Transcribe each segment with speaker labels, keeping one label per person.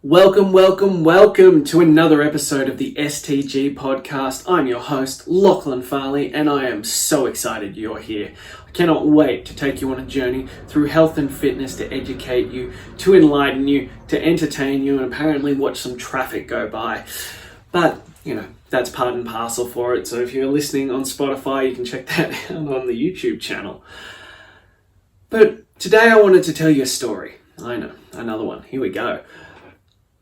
Speaker 1: Welcome to another episode of the STG podcast. I'm your host, Lachlan Farley, and I am so excited you're here. I cannot wait to take you on a journey through health and fitness to educate you, to enlighten you, to entertain you, and apparently watch some traffic go by. But, that's part and parcel for it. So if you're listening on Spotify, you can check that out on the YouTube channel. But today I wanted to tell you a story. I know, another one. Here we go.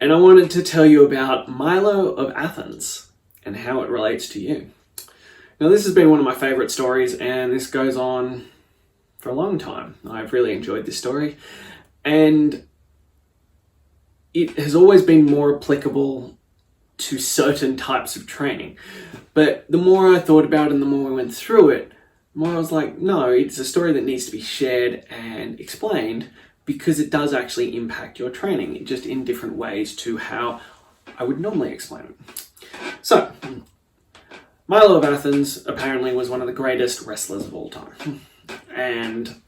Speaker 1: And I wanted to tell you about Milo of Athens and how it relates to you. Now, this has been one of my favorite stories, and this goes on for a long time. I've really enjoyed this story, and it has always been more applicable to certain types of training. But the more I thought about it and the more we went through it, the more I was like, no, it's a story that needs to be shared and explained, because it does actually impact your training, just in different ways to how I would normally explain it. So, Milo of Athens apparently was one of the greatest wrestlers of all time. And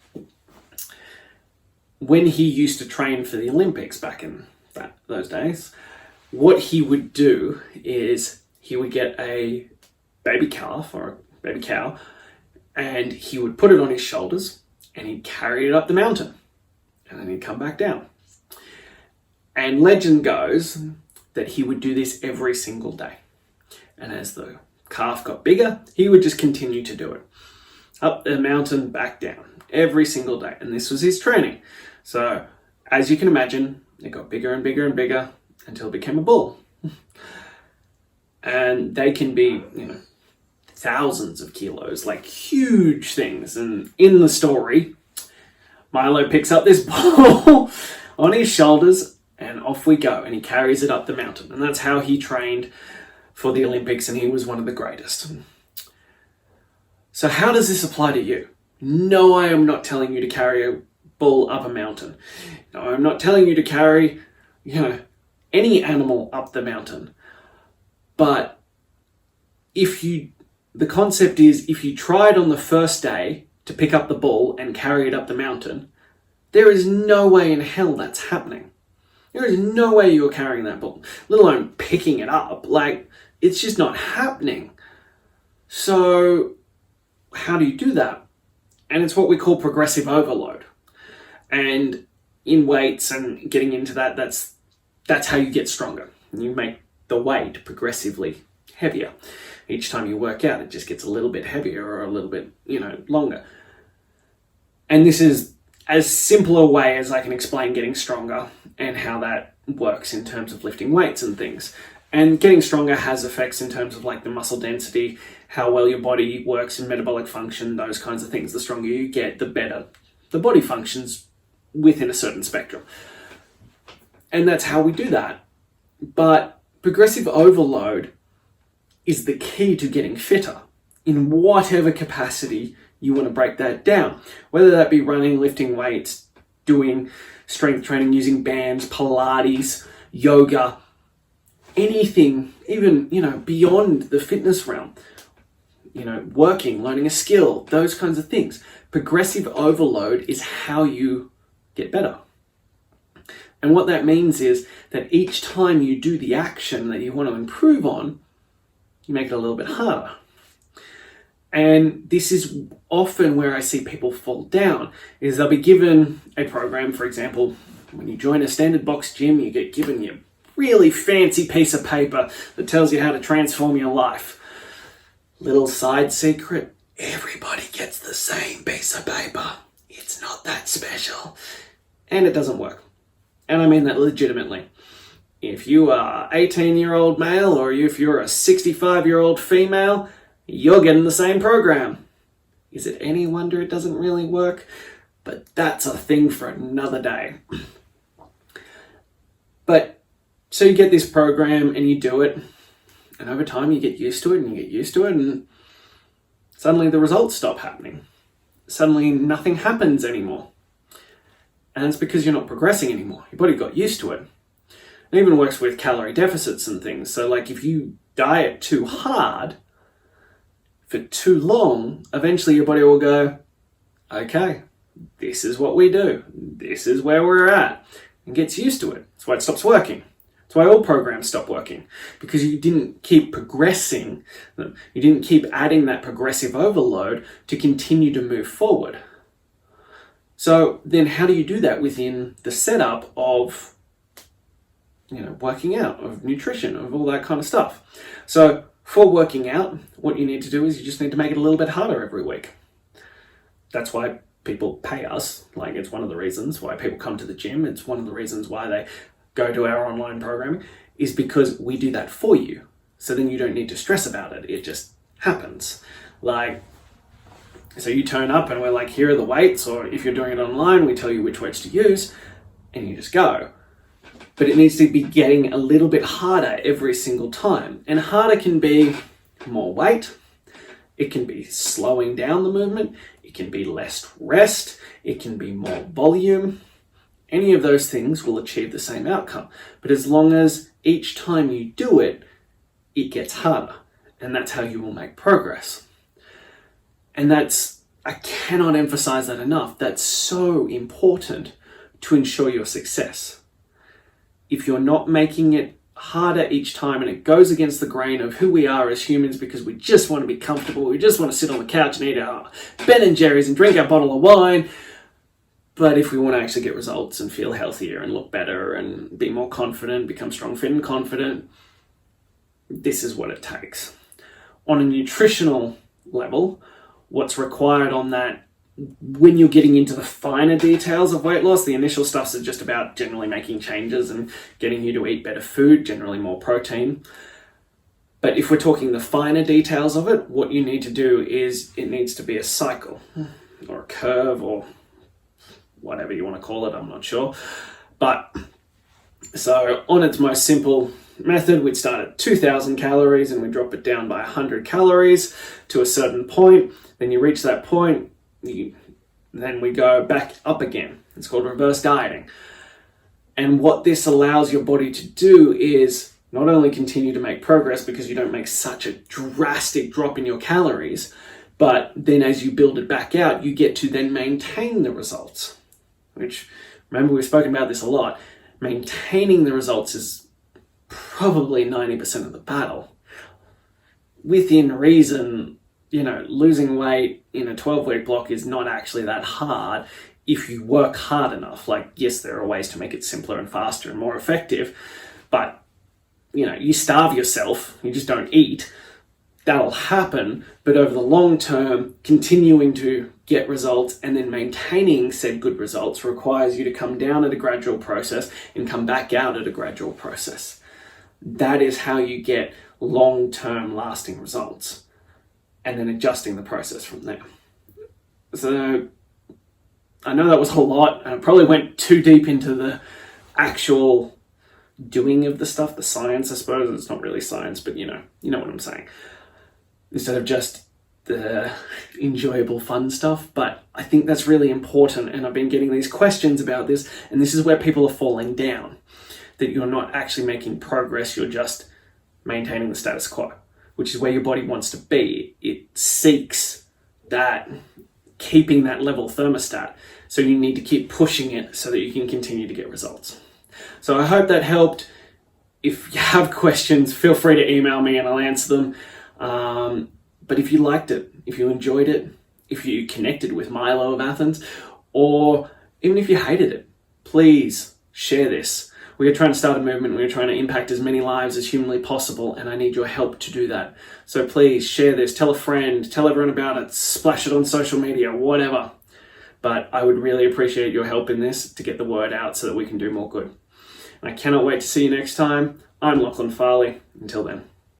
Speaker 1: when he used to train for the Olympics back in those days, what he would do is he would get a baby calf or a baby cow, and he would put it on his shoulders and he'd carry it up the mountain. And then he'd come back down. And legend goes that he would do this every single day. And as the calf got bigger, he would just continue to do it. Up the mountain, back down, every single day. And this was his training. So, as you can imagine, it got bigger and bigger and bigger until it became a bull. And they can be, thousands of kilos, like huge things. And in the story, Milo picks up this bull on his shoulders and off we go, and he carries it up the mountain. And that's how he trained for the Olympics, and he was one of the greatest. So how does this apply to you? No, I am not telling you to carry a bull up a mountain. No, I'm not telling you to carry, any animal up the mountain. But the concept is, if you tried on the first day to pick up the bull and carry it up the mountain, there is no way in hell that's happening. There is no way you're carrying that bull, let alone picking it up. It's just not happening. So how do you do that? And it's what we call progressive overload. And in weights and getting into that, that's how you get stronger. You make the weight progressively heavier. Each time you work out, it just gets a little bit heavier or a little bit, longer. And this is as simple a way as I can explain getting stronger and how that works in terms of lifting weights and things. And getting stronger has effects in terms of the muscle density, how well your body works in metabolic function, those kinds of things. The stronger you get, the better the body functions within a certain spectrum. And that's how we do that. But progressive overload is the key to getting fitter in whatever capacity you want to break that down. Whether that be running, lifting weights, doing strength training, using bands, Pilates, yoga, anything, even, beyond the fitness realm, working, learning a skill, those kinds of things. Progressive overload is how you get better. And what that means is that each time you do the action that you want to improve on, you make it a little bit harder. And this is often where I see people fall down, is they'll be given a program. For example, when you join a standard box gym, you get given your really fancy piece of paper that tells you how to transform your life. Little side secret, everybody gets the same piece of paper. It's not that special. And it doesn't work. And I mean that legitimately. If you are an 18-year-old male or if you're a 65-year-old female, you're getting the same program. Is it any wonder it doesn't really work? But that's a thing for another day. But so you get this program and you do it, and over time you get used to it and you get used to it, and suddenly the results stop happening. Suddenly nothing happens anymore. And it's because you're not progressing anymore. Your body got used to it. It even works with calorie deficits and things. So if you diet too hard for too long, eventually your body will go, okay, this is what we do. This is where we're at. And gets used to it. That's why it stops working. That's why all programs stop working, because you didn't keep progressing. You didn't keep adding that progressive overload to continue to move forward. So then how do you do that within the setup of, working out, of nutrition, of all that kind of stuff? So for working out, what you need to do is you just need to make it a little bit harder every week. That's why people pay us. Like, it's one of the reasons why people come to the gym. It's one of the reasons why they go to our online programming, is because we do that for you. So then you don't need to stress about it. It just happens. So you turn up and we're like, here are the weights, or if you're doing it online, we tell you which weights to use, and you just go. But it needs to be getting a little bit harder every single time. And harder can be more weight. It can be slowing down the movement. It can be less rest. It can be more volume. Any of those things will achieve the same outcome. But as long as each time you do it, it gets harder. And that's how you will make progress. And I cannot emphasize that enough. That's so important to ensure your success. If you're not making it harder each time, and it goes against the grain of who we are as humans, because we just want to be comfortable, we just want to sit on the couch and eat our Ben & Jerry's and drink our bottle of wine. But if we want to actually get results and feel healthier and look better and be more confident, become strong, fit and confident, this is what it takes. On a nutritional level, what's required on that, when you're getting into the finer details of weight loss, the initial stuff's just about generally making changes and getting you to eat better food, generally more protein. But if we're talking the finer details of it, what you need to do is it needs to be a cycle or a curve or whatever you want to call it, I'm not sure. But so on its most simple method, we'd start at 2,000 calories and we drop it down by 100 calories to a certain point. Then you reach that point, then we go back up again. It's called reverse dieting. And what this allows your body to do is not only continue to make progress because you don't make such a drastic drop in your calories, but then as you build it back out, you get to then maintain the results. Which, remember, we've spoken about this a lot. Maintaining the results is probably 90% of the battle. Within reason, losing weight in a 12-week block is not actually that hard if you work hard enough. Like, yes, there are ways to make it simpler and faster and more effective, but, you starve yourself, you just don't eat, that'll happen. But over the long term, continuing to get results and then maintaining said good results requires you to come down at a gradual process and come back out at a gradual process. That is how you get long-term lasting results, and then adjusting the process from there. So I know that was a lot, and I probably went too deep into the actual doing of the stuff, the science, I suppose. It's not really science, but you know what I'm saying. Instead of just the enjoyable fun stuff. But I think that's really important, and I've been getting these questions about this, and this is where people are falling down. That you're not actually making progress, you're just maintaining the status quo, which is where your body wants to be. It seeks that, keeping that level thermostat. So you need to keep pushing it so that you can continue to get results. So I hope that helped. If you have questions, feel free to email me and I'll answer them. But if you liked it, if you enjoyed it, if you connected with Milo of Athens, or even if you hated it, please share this. We are trying to start a movement. We are trying to impact as many lives as humanly possible, and I need your help to do that. So please share this, tell a friend, tell everyone about it, splash it on social media, whatever. But I would really appreciate your help in this to get the word out so that we can do more good. And I cannot wait to see you next time. I'm Lachlan Farley. Until then.